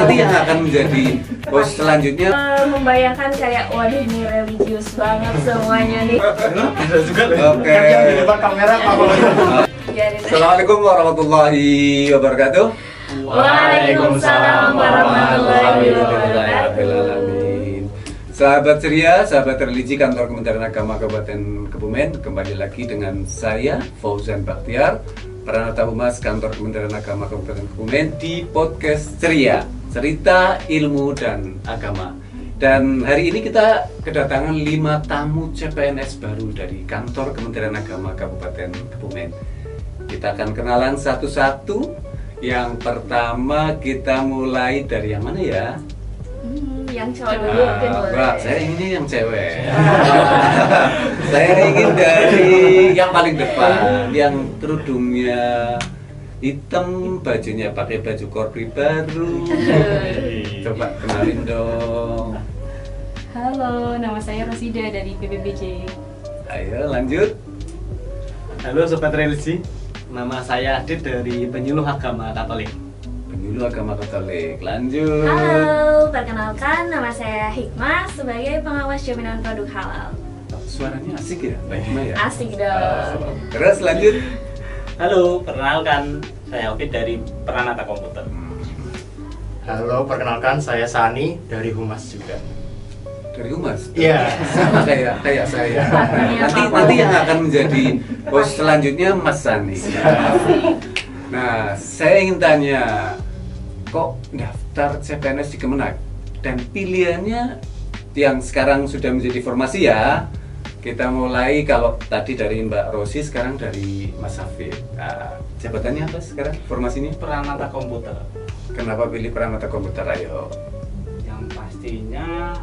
nanti yang akan menjadi host selanjutnya. Membayangkan kayak waduh ini religius banget semuanya nih. Bisa juga loh. Oke. Yang di depan kamera apa? Assalamualaikum warahmatullahi wabarakatuh. Waalaikumsalam warahmatullahi wabarakatuh. Sahabat ceria, sahabat religi kantor Kementerian Agama Kabupaten Kebumen, kembali lagi dengan saya Fauzan Bakhtiar, Pranata Humas kantor Kementerian Agama Kabupaten Kebumen di podcast Ceria, cerita ilmu dan agama. Dan hari ini kita kedatangan 5 tamu CPNS baru dari kantor Kementerian Agama Kabupaten Kebumen. Kita akan kenalan satu-satu. Yang pertama kita mulai dari yang mana ya? Yang cowok dulu mungkin boleh. Mbak, saya inginnya yang cewek. Saya ingin dari yang paling depan, yang kerudungnya hitam, bajunya pakai baju korpri baru. Coba kenalin dong. Halo, nama saya Rosida dari PBBJ. Ayo lanjut. Halo Sobat Religi, nama saya Adit dari Penyuluh Agama Katolik. Penyuluh Agama Katolik, lanjut. Halo, perkenalkan nama saya Hikmah sebagai pengawas jaminan produk halal. Suaranya asik ya, Mbak Hikmah ya? Asik dong. Terus lanjut. Halo, perkenalkan saya Ovid dari Pranata Komputer. Halo, perkenalkan saya Sani dari Humas juga. Dari Humas? Iya. Sama kayak saya. Nanti yang akan menjadi host selanjutnya Mas Sani. Nah, saya ingin tanya, kok daftar CPNS di Kemenak? Dan pilihannya yang sekarang sudah menjadi formasi ya. Kita mulai kalau tadi dari Mbak Rosi, sekarang dari Mas Hafid. Nah, jabatannya apa sekarang formasinya? Pranata Komputer. Kenapa pilih Pranata Komputer? Ayo. Yang pastinya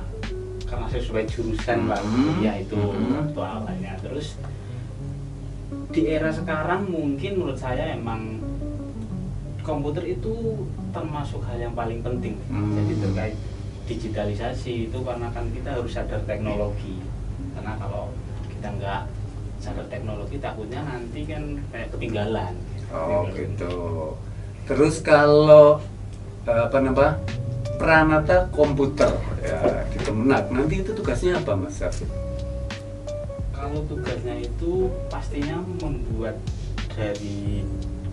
karena sesuai jurusan Pak, yaitu aktualnya. Terus di era sekarang mungkin menurut saya emang komputer itu termasuk hal yang paling penting. Jadi terkait digitalisasi itu karena kan kita harus sadar teknologi. Karena kalau kita nggak sadar teknologi takutnya nanti kan kayak ketinggalan. Oh gitu. Terus kalau Pranata Komputer ya di Kemenak, nanti itu tugasnya apa Mas Hafid? Kalau tugasnya itu pastinya membuat dari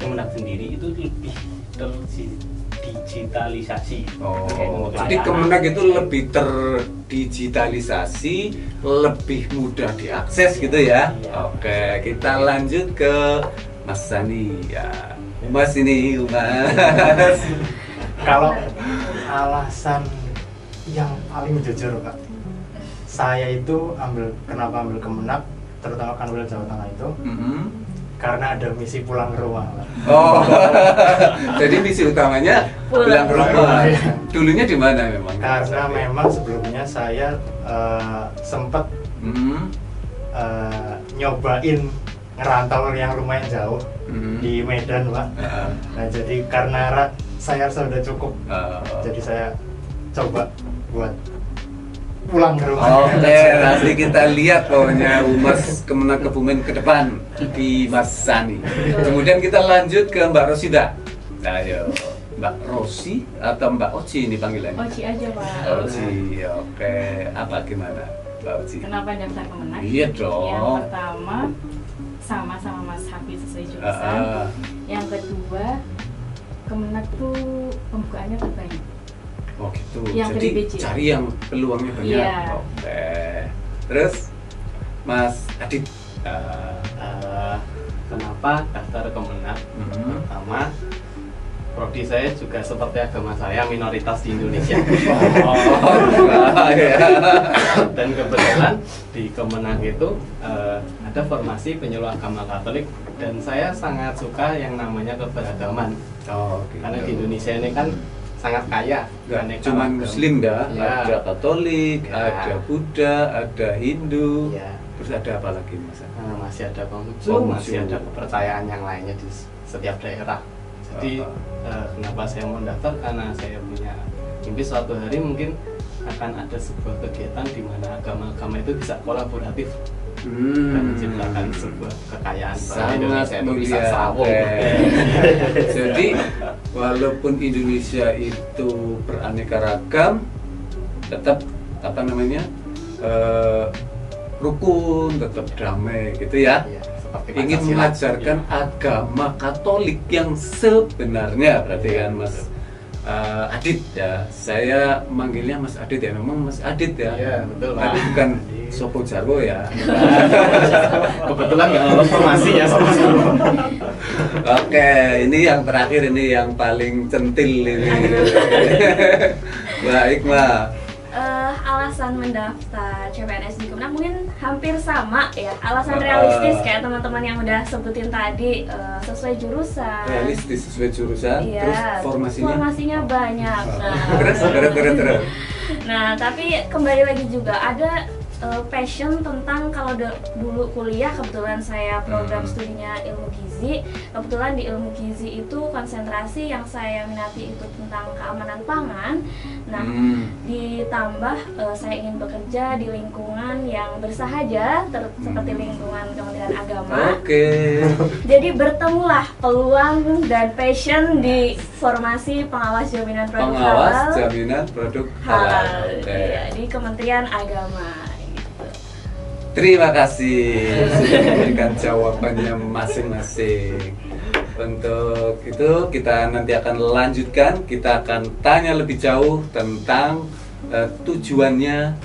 Kemenak sendiri itu lebih terdigitalisasi. Oh, jadi Kemenak itu lebih terdigitalisasi, lebih mudah diakses gitu ya? Iya. Oke, kita lanjut ke Mas Sani ya. Mas ini Mas. Kalau alasan yang paling jujur Kak, saya itu kenapa ambil Kemenak, terutama Kanwil Jawa Tengah itu, karena ada misi pulang ke rumah Kak. Oh, jadi misi utamanya pulang ke rumah. Iya. Dulunya di mana memang? Karena memang sebelumnya saya sempat nyobain ngerantau yang lumayan jauh di Medan Pak. Nah jadi karena saya sudah cukup, jadi saya coba buat pulang ke rumah. Oke, nanti kita lihat pokoknya Humas Kemenak Kebumen ke depan di Mas Sani. Kemudian kita lanjut ke Mbak Rosida. Ayo, Mbak Rosi atau Mbak Oci ini panggilannya? Oci aja Pak. Oci, oke. Apa gimana Mbak Oci? Kenapa daftar Kemenak? Iya dong. Yang pertama sama Mas Hafiz sesuai jurusan. Yang kedua, Kemenak tuh pembukaannya terbanyak. Oh gitu. Yang jadi PBBJ. cari yang peluangnya banyak. Iya. Oke. Terus Mas Adit. Kenapa daftar Kemenak? Pertama, prodi saya juga seperti agama saya minoritas di Indonesia. Dan kebetulan di Kemenak itu ada formasi penyuluh agama Katolik dan saya sangat suka yang namanya keberagaman. Oh, gitu. Karena di Indonesia ini kan sangat kaya. Nggak cuma Muslim dah, Ya. ada Katolik, Ya. ada Buddha, ada Hindu, Ya. terus ada apa lagi Mas? Masih ada Konghucu, Konghucu. masih ada kepercayaan yang lainnya di setiap daerah. Jadi kenapa saya mau daftar? Karena saya punya mimpi suatu hari mungkin akan ada sebuah kegiatan di mana agama-agama itu bisa kolaboratif dan menciptakan sebuah kekayaan bahwa Sangat Indonesia itu bisa mulia. sawung. Jadi walaupun Indonesia itu beraneka ragam, tetap apa namanya rukun, tetap damai gitu ya. Iya, seperti Ingin Pancasila. mengajarkan agama Katolik yang sebenarnya, berarti kan Mas Adit ya. Saya manggilnya Mas Adit ya, memang Mas Adit ya. Iya, betul, Pak. Tapi bukan Sopo Jarwo ya. Kebetulan nggak lolos formasi ya sama Solo. Oke, ini yang terakhir, ini yang paling centil ini. Baik, Mbak. Alasan mendaftar CPNS di Kemenang mungkin hampir sama ya. Alasan Ah. realistis kayak teman-teman yang udah sebutin tadi, sesuai jurusan. Realistis sesuai jurusan, Iya, terus formasinya. banyak. Terus. Nah, tapi kembali lagi juga ada passion tentang kalau dulu kuliah, kebetulan saya program studinya ilmu gizi. Kebetulan di ilmu gizi itu konsentrasi yang saya minati itu tentang keamanan pangan. Nah, ditambah saya ingin bekerja di lingkungan yang bersahaja seperti lingkungan Kementerian Agama. Oke. Jadi bertemulah peluang dan passion di formasi pengawas jaminan produk Pengawas halal. jaminan produk halal. Halal, Oke. iya, di Kementerian Agama. Gitu. Terima kasih sudah memberikan jawabannya masing-masing. Untuk itu kita nanti akan lanjutkan, kita akan tanya lebih jauh tentang tujuannya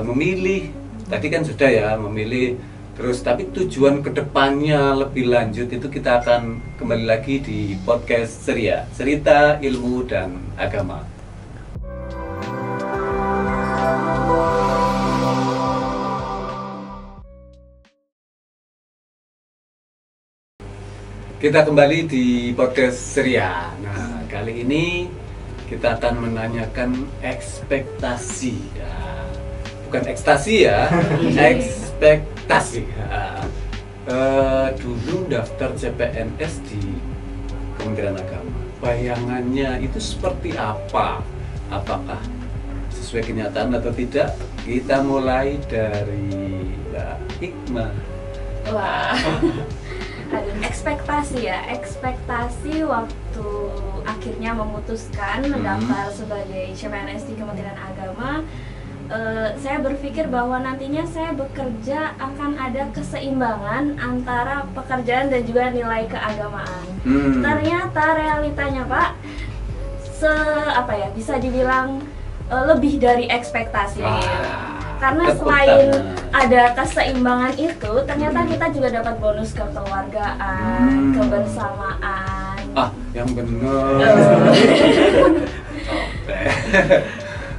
memilih. Tadi kan sudah ya memilih, terus tapi tujuan kedepannya lebih lanjut itu kita akan kembali lagi di podcast Ceria, Cerita Ilmu dan Agama. Kita kembali di podcast Ceria. Nah, kali ini kita akan menanyakan ekspektasi. Ya, bukan ekstasi ya, ekspektasi. Ya. Dulu daftar CPNS di Kementerian Agama, bayangannya itu seperti apa? Apakah sesuai kenyataan atau tidak? Kita mulai dari Mbak Hikmah. Wah. Aduh, ekspektasi ya, ekspektasi waktu akhirnya memutuskan mendaftar sebagai CPNS di Kementerian Agama, saya berpikir bahwa nantinya saya bekerja akan ada keseimbangan antara pekerjaan dan juga nilai keagamaan. Ternyata realitanya Pak, bisa dibilang lebih dari ekspektasi. Karena selain ada keseimbangan itu, ternyata kita juga dapat bonus kekeluargaan, kebersamaan. Yang benar.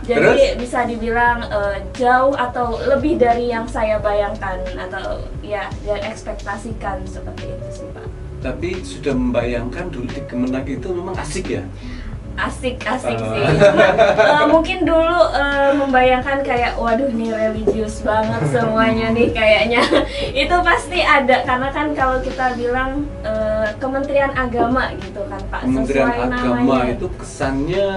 Jadi Terus? bisa dibilang jauh atau lebih dari yang saya bayangkan atau ya dan ekspektasikan, seperti itu sih Pak. Tapi sudah membayangkan dulu di Kemenag itu memang asik ya? Asik sih. Mungkin dulu membayangkan kayak waduh nih religius banget semuanya nih kayaknya. Itu pasti ada, karena kan kalau kita bilang Kementerian Agama gitu kan Pak, Kementerian sesuai Agama namanya. itu kesannya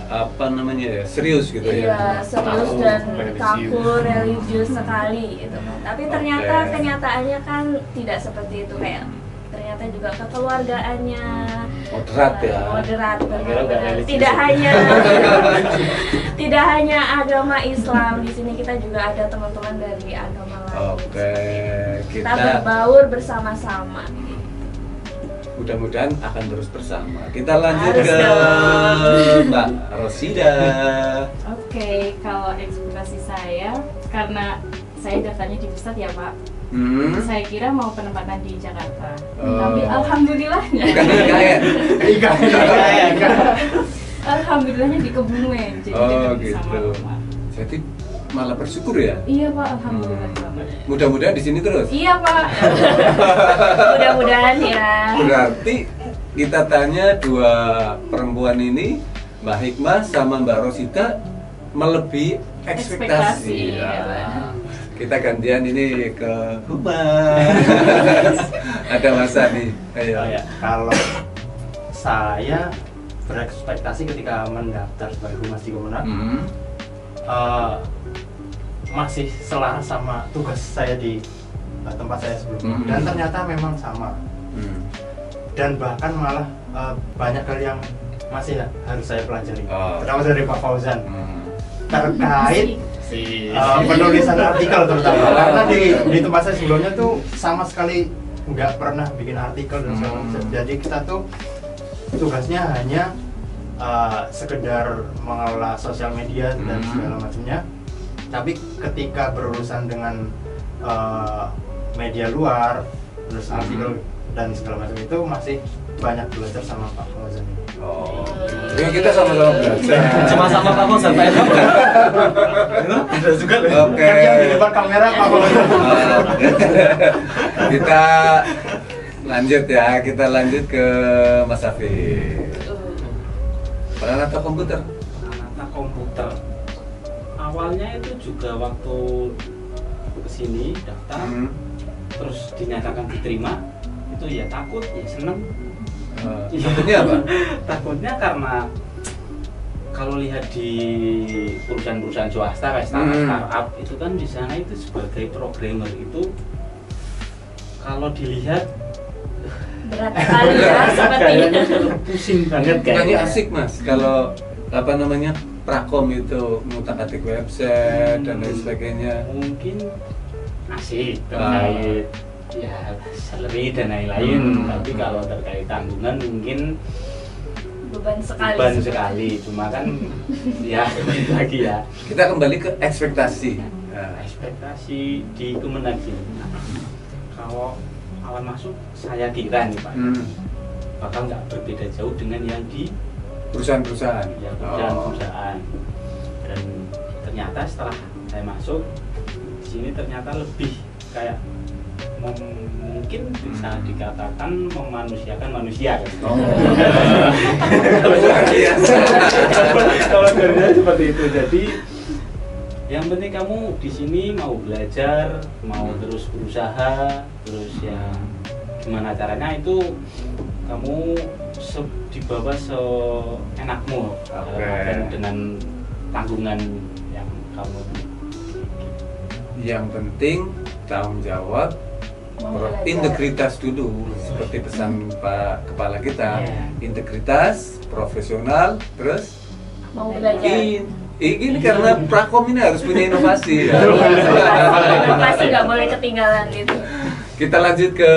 apa namanya ya, serius gitu ya? Iya, serius dan religius. kaku, religius sekali gitu kan. Tapi ternyata Oke. kenyataannya kan tidak seperti itu, kayak ternyata juga kekeluargaannya Moderat ya? moderat, Kira-kira benar-benar. nggak religius. Tidak hanya agama Islam, di sini kita juga ada teman-teman dari agama lain. Oke, Kita kita berbaur bersama-sama. mudah-mudahan akan terus bersama. Kita lanjut Harus ke dong. Mbak Rosida. Oke, kalau ekspektasi saya, karena saya daftarnya di pusat ya Pak, saya kira mau penempatan di Jakarta. Oh. Tapi alhamdulillahnya, Bukan IKN. alhamdulillahnya di Kebumen, jadi Oh, dekat sama gitu. rumah. Jadi malah bersyukur ya. Iya Pak, alhamdulillah banget. Mudah-mudahan di sini terus. Iya Pak. Mudah-mudahan ya. Berarti kita tanya dua perempuan ini, Mbak Hikmah sama Mbak Rosita, melebihi ekspektasi. Ekspektasi, Ya. ya. Kita gantian ini ke Humas. Ada masa nih. Ayo. Kalau saya berekspektasi ketika mendaftar sebagai humas di Kemenag, masih selaras sama tugas saya di tempat saya sebelumnya. Dan ternyata memang sama. Dan bahkan malah banyak hal yang masih harus saya pelajari. Terutama dari Pak Fauzan terkait penulisan artikel terutama. Karena di tempat saya sebelumnya tuh sama sekali nggak pernah bikin artikel dan segala macam. Jadi kita tuh tugasnya hanya sekedar mengelola sosial media dan segala macamnya. Tapi ketika berurusan dengan media luar, terus artikel dan segala macam itu masih banyak belajar sama Pak Fauzan. Ya kita sama-sama belajar. Cuma sama Pak Fauzan, Pak Edam. Ada juga loh. Oke. Kan yang di depan kamera Pak Fauzan. Kita lanjut ya, kita lanjut ke Mas Hafiz. Peranata komputer. Peranata komputer. Awalnya itu juga waktu kesini daftar, terus dinyatakan diterima, itu ya takut, ya seneng. Takutnya apa? Takutnya karena kalau lihat di perusahaan-perusahaan swasta kayak startup itu kan di sana itu sebagai programmer itu kalau dilihat berat sekali ya sepertinya. Pusing banget Kayaknya kayaknya. asik Mas kalau apa namanya prakom itu ngutak-atik website dan lain sebagainya. Mungkin asik terkait ya salary dan lain-lain, tapi kalau terkait tanggungan mungkin Beban beban sekali. Cuma kan ya lagi ya Kita kembali ke ekspektasi. ekspektasi di Kemenag ini. Kalau awal masuk saya kira nih Pak bakal nggak berbeda jauh dengan yang di Perusahaan-perusahaan. ya perusahaan-perusahaan. Dan ternyata setelah saya masuk di sini ternyata lebih kayak mungkin bisa dikatakan memanusiakan manusia kan. Kalau kerja seperti itu. Jadi yang penting kamu di sini mau belajar, mau terus berusaha, terus ya gimana caranya itu kamu dibawa seenakmu dan dengan tanggungan yang kamu. Yang penting tanggung jawab, integritas dulu seperti pesan Pak Kepala kita. Integritas, profesional, terus Mau belajar. ini karena prakom ini harus punya inovasi ya. Inovasi nggak boleh ketinggalan gitu. Kita lanjut ke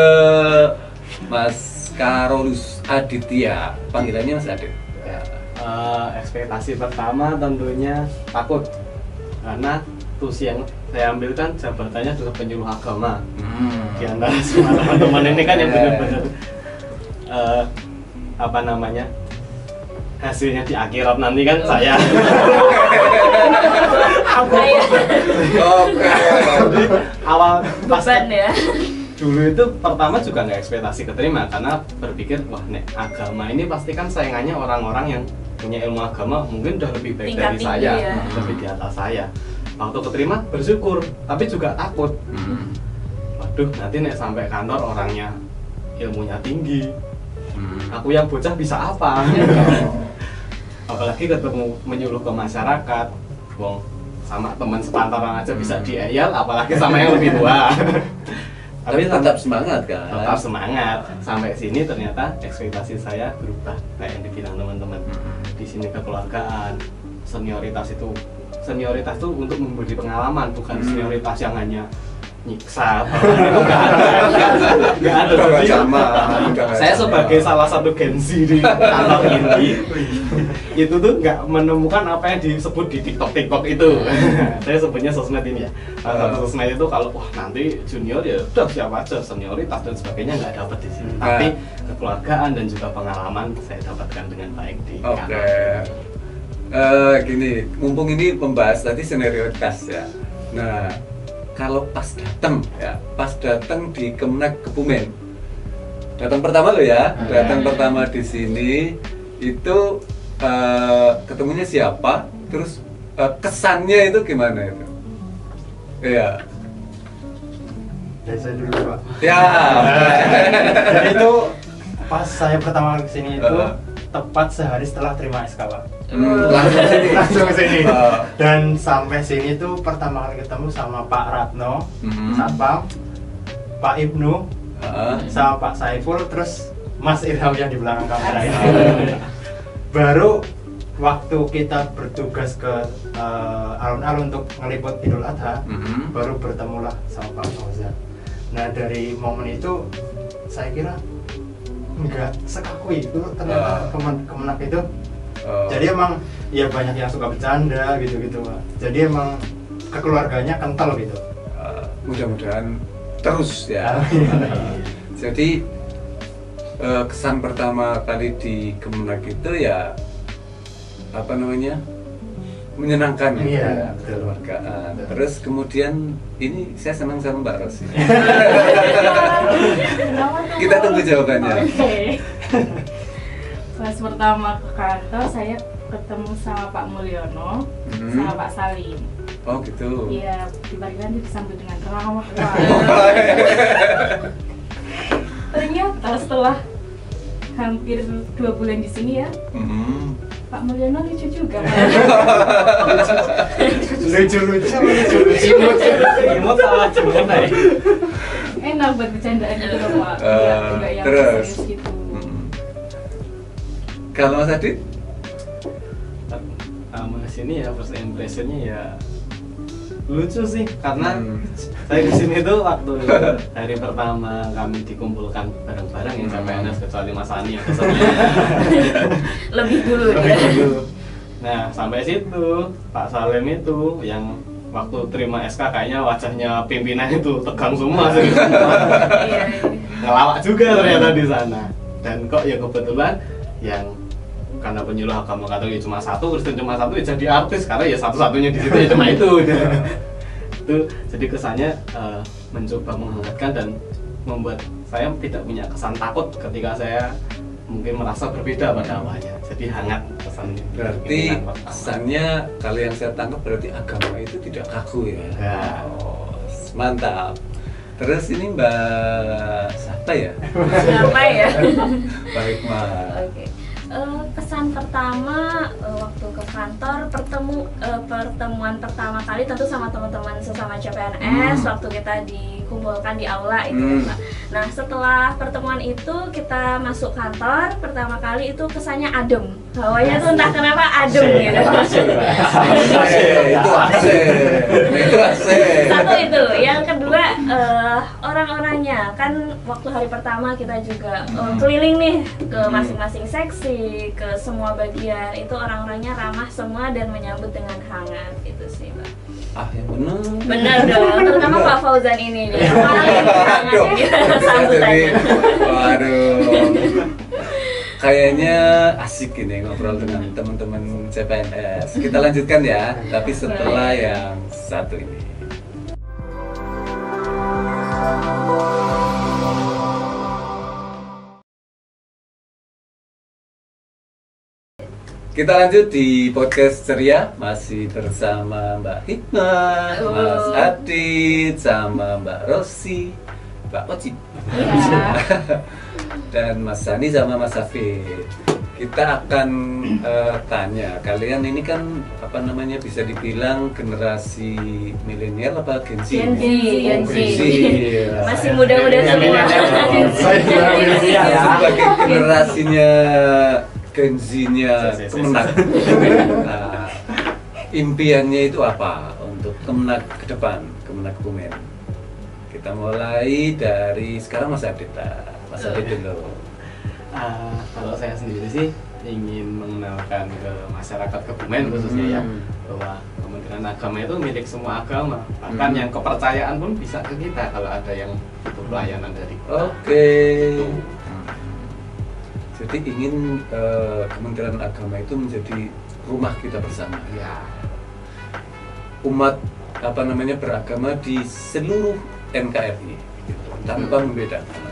Mas Karolus Aditya, panggilannya Mas Adit. Ekspektasi pertama tentunya takut karena tusi yang saya ambil kan jabatannya adalah penyuluh agama. Di antara semua teman-teman ini kan yang benar-benar apa namanya hasilnya di akhirat nanti kan saya. Oke. Awal pas Beban ya. dulu itu pertama juga nggak ekspektasi keterima karena berpikir wah nek agama ini pasti kan saingannya orang-orang yang punya ilmu agama mungkin udah lebih baik Tingkat dari tinggi saya, ya. lebih di atas saya. Waktu keterima bersyukur, tapi juga takut. Waduh, nanti nek sampai kantor orangnya ilmunya tinggi, aku yang bocah bisa apa? Apalagi ketemu menyuluh ke masyarakat, wong sama teman sepantaran aja bisa diayal, apalagi sama yang lebih tua. Tapi tetap semangat kan? Tetap semangat. Sampai sini ternyata ekspektasi saya berubah kayak yang dibilang teman-teman. Di sini kekeluargaan, senioritas itu untuk memberi pengalaman, bukan senioritas yang hanya nyiksa. Itu nggak ada. Jadi, saya sebagai salah satu Gen Z di kantor ini itu tuh nggak menemukan apa yang disebut di TikTok itu. Saya sebutnya sosmed ini ya. Satu sosmed itu kalau wah nanti junior ya udah siapa aja, senioritas dan sebagainya nggak dapat di sini. Tapi kekeluargaan dan juga pengalaman saya dapatkan dengan baik di kantor ini. Gini, mumpung ini membahas tadi senioritas ya. Nah, kalau pas datang di Kemenag Kebumen, datang pertama lo ya, datang pertama di sini itu ketemunya siapa, terus kesannya itu gimana itu? Iya. Dari saya dulu Pak. Ya. Jadi itu pas saya pertama kali kesini itu tepat sehari setelah terima SK Pak. Langsung sini. Langsung ke sini. Oh. Dan sampai sini tuh pertama kali ketemu sama Pak Ratno, Satpam, Pak Ibnu, sama Pak Saiful, terus Mas Irham yang di belakang kamera ini. Baru waktu kita bertugas ke alun-alun untuk ngeliput Idul Adha, baru bertemulah sama Pak Fauzan. Nah dari momen itu saya kira nggak sekaku itu ternyata Kemenak itu. Jadi emang ya banyak yang suka bercanda gitu-gitu Pak. Jadi emang kekeluarganya kental gitu. Mudah-mudahan terus ya. Jadi kesan pertama kali di Kemenak itu ya apa namanya, menyenangkan Iya, betul. Keluargaan. Terus kemudian ini saya senang sama Mbak Rosi. Kita tunggu jawabannya. Oke. Pas pertama ke kantor saya ketemu sama Pak Mulyono, sama Pak Salim. Oh gitu. Iya, tiba-tiba dia disambut dengan ramah. Ternyata setelah hampir 2 bulan di sini ya, Pak Mulyono lucu juga. Lucu-lucu. Imut salah cuma Enak buat bercandaan gitu loh Pak. Enggak yang terus. serius gitu. Kalau Mas Adit? Mas ini ya first impressionnya ya lucu sih, karena saya kesini tuh waktu hari pertama kami dikumpulkan bareng-bareng yang CPNS, kecuali Mas Ani yang kesini Lebih dulu. Nah sampai situ Pak Salim itu yang waktu terima SK kayaknya wajahnya pimpinan itu tegang semua sih. Iya. Ngelawak juga ternyata di sana. Dan kok ya kebetulan yang karena penyuluh agama Katolik cuma satu, Kristen cuma satu, ya jadi artis karena ya satu-satunya di situ ya cuma itu. Itu jadi kesannya mencoba menghangatkan dan membuat saya tidak punya kesan takut ketika saya mungkin merasa berbeda pada awalnya. Jadi hangat kesannya. Berarti kesannya kalau yang saya tangkap berarti agama itu tidak kaku ya. Oh, mantap. Terus ini Mbak siapa ya? Siapa ya? Baik Mas. Oke. Kesan pertama waktu ke kantor, pertemuan pertama kali tentu sama teman-teman sesama CPNS waktu kita dikumpulkan di aula itu Mbak. Nah setelah pertemuan itu kita masuk kantor, pertama kali itu kesannya adem, hawanya tuh entah kenapa adem gitu. Itu AC. Satu itu, yang kedua orang-orangnya kan waktu hari pertama kita juga keliling nih ke masing-masing seksi, ke semua bagian, itu orang-orangnya ramah semua dan menyambut dengan hangat, itu sih Mbak. Ah yang benar. Benar dong, terutama Pak Fauzan ini nih paling hangat gitu sambutannya. Waduh. Kayaknya asik ini ngobrol dengan teman-teman CPNS. Kita lanjutkan ya, tapi setelah yang satu ini. Kita lanjut di podcast ceria, masih bersama Mbak Hikmah, Mas Adit, sama Mbak Rosi, Mbak Oci, dan Mas Sani sama Mas Hafid. Kita akan tanya, kalian ini kan apa namanya bisa dibilang generasi milenial apa Gen Z? Gen Z. Iya. Masih muda-muda semua. Sebagai generasinya Gen Z-nya Kemenak. Nah, impiannya itu apa untuk Kemenak ke depan, Kemenak Kebumen? Kita mulai dari sekarang Mas Adit. Mas Adit dulu. Kalau saya sendiri sih ingin mengenalkan ke masyarakat Kebumen khususnya ya, bahwa Kementerian Agama itu milik semua agama, bahkan yang kepercayaan pun bisa ke kita kalau ada yang butuh pelayanan dari kita. Oke. Jadi ingin Kementerian Agama itu menjadi rumah kita bersama. Ya. Umat apa namanya beragama di seluruh NKRI gitu, tanpa membedakan.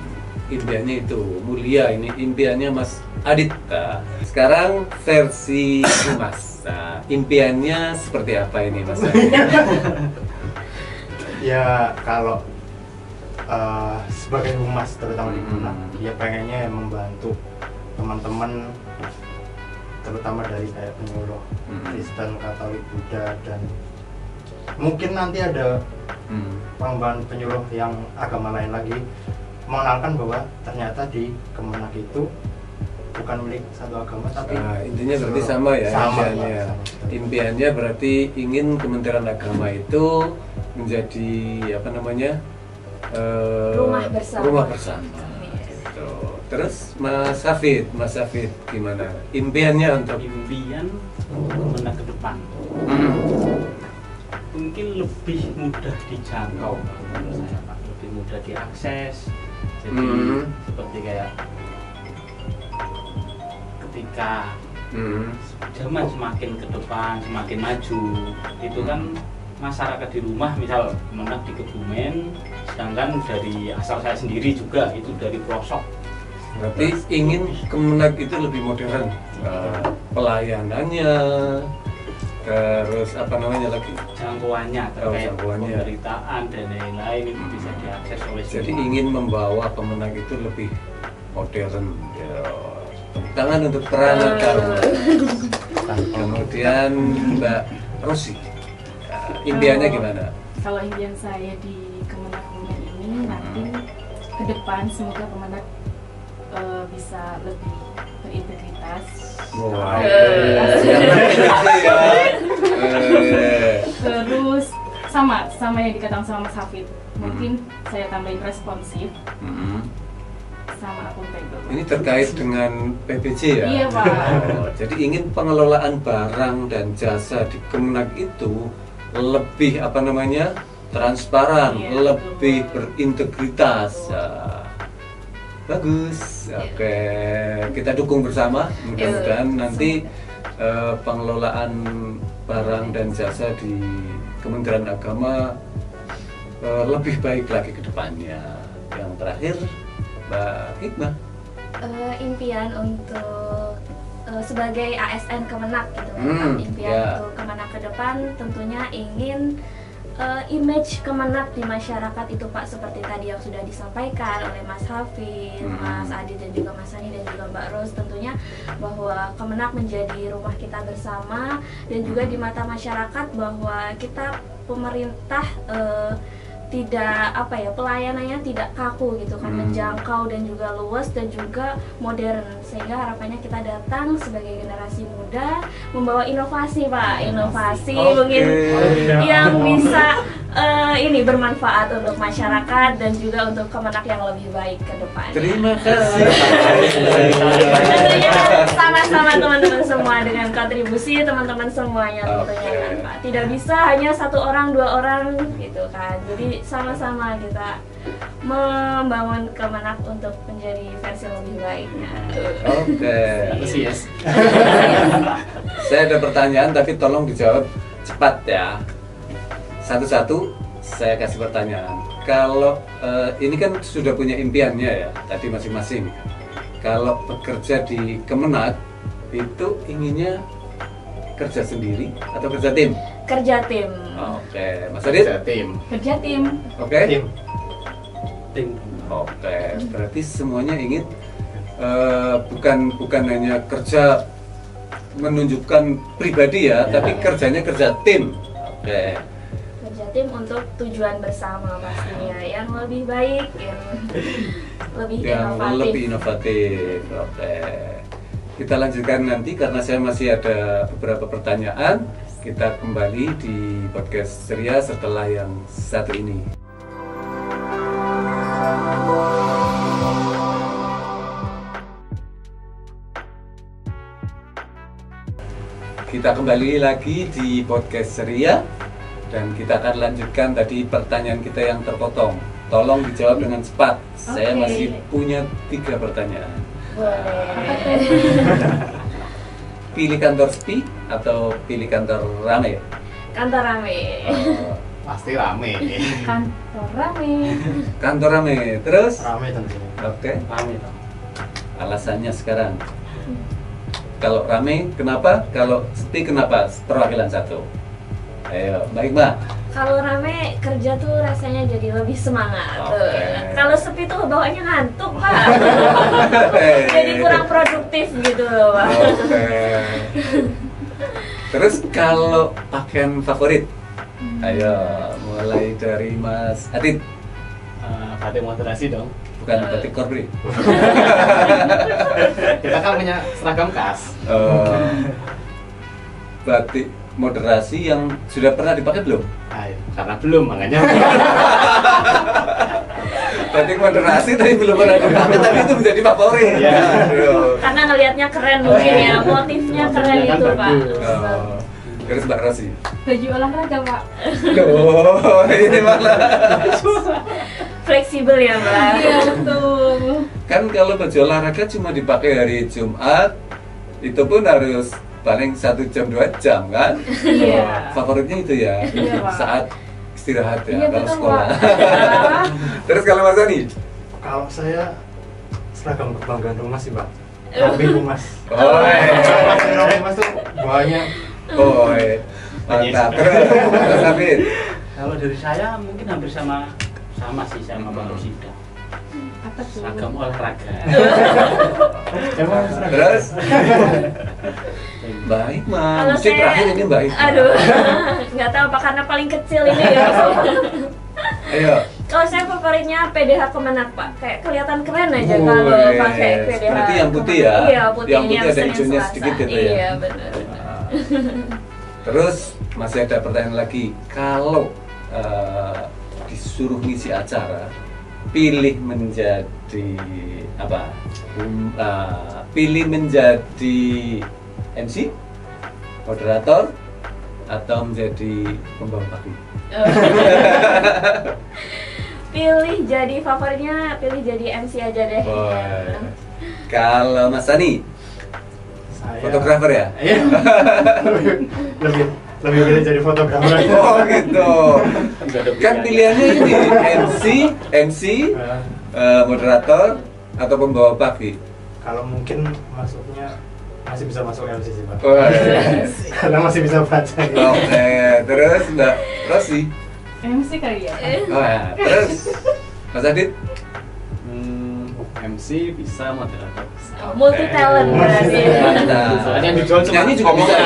Impiannya itu mulia, ini impiannya Mas Adit. Nah, sekarang versi Mas. Nah, impiannya seperti apa ini Mas Adit? Ya kalau sebagai humas terutama di Kemenak, ya pengennya membantu teman-teman terutama dari kayak penyuluh Kristen, Katolik, Buddha, dan mungkin nanti ada pengembangan penyuluh yang agama lain lagi mengenalkan bahwa ternyata di Kemenak itu bukan milik satu agama tapi intinya berarti sama ya, impiannya. Impiannya berarti ingin Kementerian Agama itu menjadi apa namanya, rumah bersama. Rumah bersama. Gitu. Terus Mas Hafid gimana? Impiannya untuk impian Kemenak ke depan mungkin lebih mudah dijangkau menurut saya Pak, lebih mudah diakses. Jadi seperti kayak ketika zaman semakin ke depan, semakin maju, itu kan masyarakat di rumah, misal Kemenak di Kebumen, sedangkan dari asal saya sendiri juga itu dari pelosok. Berarti ingin Kemenak itu lebih modern, pelayanannya, terus apa namanya lagi, jangkauannya terkait jangkauannya, pemberitaan dan lain-lain itu bisa diakses oleh semua. Jadi ingin membawa Kemenak itu lebih modern. Ya. Tangan untuk Pranata. Kemudian Mbak Rosi, impiannya gimana? Kalau impian saya di Kemenak ini nanti ke depan semoga Kemenak bisa lebih berintegritas. Wah, terus sama yang dikatakan sama Mas Hafid, mungkin saya tambahin responsif sama akuntabel. Ini terkait dengan PPJ ya? Iya Pak. Jadi ingin pengelolaan barang dan jasa di Kemenak itu lebih apa namanya, transparan, lebih berintegritas. Bagus. Oke, kita dukung bersama. Mudah-mudahan nanti pengelolaan barang dan jasa di Kementerian Agama lebih baik lagi ke depannya. Yang terakhir, Mbak Hikmah. Impian untuk sebagai ASN Kemenak gitu kan. Impian untuk Kemenak ke depan tentunya ingin image Kemenak di masyarakat itu Pak, seperti tadi yang sudah disampaikan oleh Mas Hafid, Mas Adi dan juga Mas Ani dan juga Mbak Ros, tentunya bahwa Kemenak menjadi rumah kita bersama dan juga di mata masyarakat bahwa kita pemerintah tidak apa ya, pelayanannya tidak kaku gitu kan, menjangkau dan juga luas dan juga modern, sehingga harapannya kita datang sebagai generasi muda membawa inovasi Pak, inovasi mungkin yang bisa ini bermanfaat untuk masyarakat dan juga untuk Kemenak yang lebih baik ke depan. Terima kasih. Tentunya sama-sama teman-teman semua dengan kontribusi teman-teman semuanya tentunya kan Pak. Tidak bisa hanya satu orang, dua orang gitu kan. Jadi sama-sama kita membangun Kemenak untuk menjadi versi lebih baiknya. Oke. Yes. Saya ada pertanyaan tapi tolong dijawab cepat ya. Satu-satu saya kasih pertanyaan. Kalau ini kan sudah punya impiannya ya tadi masing-masing. Kalau bekerja di Kemenak itu inginnya kerja sendiri atau kerja tim? Kerja tim. Oke, Mas Adit? Kerja tim. Kerja tim. Oke. Tim. Oke, berarti semuanya ingin bukan hanya kerja menunjukkan pribadi ya, tapi kerjanya kerja tim. Oke. Kerja tim untuk tujuan bersama pastinya yang lebih baik, yang lebih inovatif. Oke. Kita lanjutkan nanti karena saya masih ada beberapa pertanyaan. Kita kembali di podcast Ceria setelah yang satu ini. Kita kembali lagi di podcast Ceria dan kita akan lanjutkan tadi pertanyaan kita yang terpotong. Tolong dijawab dengan cepat. Saya masih punya 3 pertanyaan. Boleh. Pilih kantor sepi atau pilih kantor rame? Kantor rame. Pasti rame. Kantor rame. Kantor rame. Terus? Rame tentunya. Oke. Rame toh. Alasannya sekarang. Kalau rame kenapa? Kalau sepi kenapa? Perwakilan satu. Ayo, baik Mbak. Kalau rame kerja tuh rasanya jadi lebih semangat. Oke. Kalau sepi tuh bawaannya ngantuk, Pak. Jadi kurang produktif gitu loh, Pak. Oke. Terus kalau pakaian favorit? Ayo, mulai dari Mas Adit. Batik moderasi dong. Bukan batik korpri. Kita kan punya seragam khas. Batik moderasi yang sudah pernah dipakai belum? Ayo, karena belum makanya. Batik moderasi tapi belum pernah dipakai, tapi itu menjadi favorit. Iya. Aduh. Karena ngelihatnya keren mungkin ya, motifnya keren Motifnya kan gitu, Pak. bagus. Terus Mbak Rosi. Baju olahraga, Pak. Oh, ini malah. Fleksibel ya, Mbak. Iya, betul. Kan kalau baju olahraga cuma dipakai hari Jumat, itu pun harus paling 1 jam 2 jam kan? Iya. Favoritnya itu ya, Iya, Pak. saat istirahat ya, Iya, kalau betul, sekolah. Pak. Terus kalau Mas Ani? Kalau saya seragam kebanggaan rumah sih, Pak. Rompi Humas. Oh, Rompi Humas tuh banyak. oh, mantap. Terus Mas Afid? Kalau dari saya mungkin hampir sama sih sama Bang Rosida. Apa tuh? Seragam olahraga. Emang seragam. Terus? Baik, Mas. Kalau Mesti terakhir ini baik. aduh, nggak tahu apa karena paling kecil ini ya. Ayo. Kalau saya favoritnya PDH Kemenak, Pak. Kayak kelihatan keren aja kalau Wih, pakai PDH. seperti yang putih ya? Iya, putih. Yang putih ada Senin hijaunya Selasa. sedikit gitu ya? Iya, benar. Terus masih ada pertanyaan lagi. Kalau disuruh ngisi acara, pilih menjadi apa? Pilih menjadi MC, moderator, atau menjadi pembawa pagi? Pilih jadi favoritnya, pilih jadi MC aja deh. Boy. Kalau Mas Ani, Saya fotografer ya? Iya. lebih lebih pilih jadi fotografer. Oh gitu. Kan pilihannya ini MC, moderator, atau pembawa pagi. Kalau mungkin masuknya masih bisa masuk MC sih, Pak. Oh, iya. Karena masih bisa baca. Oke, terus Mbak Rosi. MC kali ya? Oh, ya. Terus Mas Adit. MC bisa, moderator bisa. Multi talent berarti. Mantap. Soalnya yang dijual cuma Nyanyi juga bisa.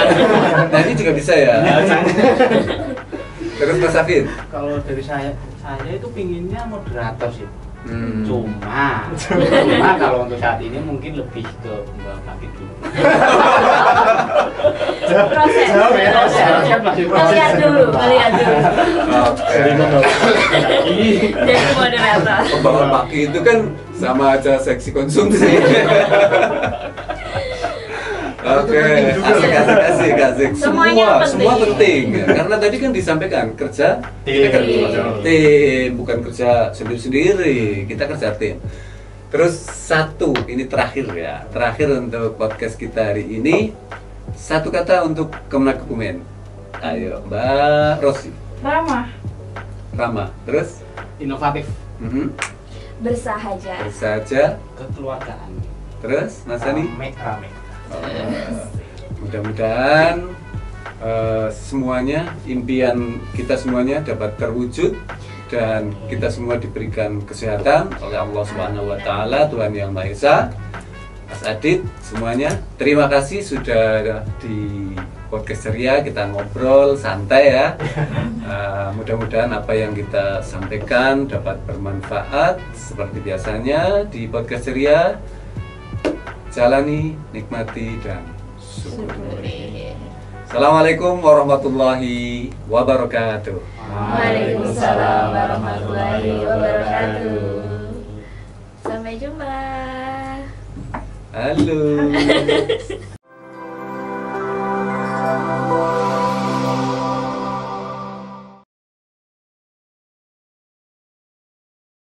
Nyanyi juga bisa ya. Terus Mas Afid. Kalau dari saya itu pinginnya moderator sih. Hmm. Cuma kalau untuk saat ini mungkin lebih ke pembawa pagi dulu. Proses. Jauh ya. Proses masih proses. Melihat dulu. Oke. Jadi moderator. Pembawa pagi itu kan sama aja seksi konsumsi. Oke, asik. Semuanya Semua penting. penting. Ya. Karena tadi kan disampaikan kerja kita kan tim, bukan kerja sendiri-sendiri. Kita kerja tim. Terus satu, ini terakhir ya. Terakhir untuk podcast kita hari ini. Satu kata untuk Kemenak Kebumen. Ayo, Mbak Rosi. Ramah. Terus? Inovatif. Bersahaja. Bersahaja. Kekeluargaan. Terus, Mas Ani? Rame. Mudah-mudahan semuanya, impian kita semuanya dapat terwujud dan kita semua diberikan kesehatan oleh Allah Subhanahu wa taala, Tuhan Yang Maha Esa. Mas Adit semuanya, terima kasih sudah di podcast ceria, kita ngobrol santai ya. Mudah-mudahan apa yang kita sampaikan dapat bermanfaat seperti biasanya di podcast ceria. Jalani, nikmati, dan syukuri. Assalamualaikum warahmatullahi wabarakatuh. Waalaikumsalam warahmatullahi wabarakatuh. Sampai jumpa. Halo.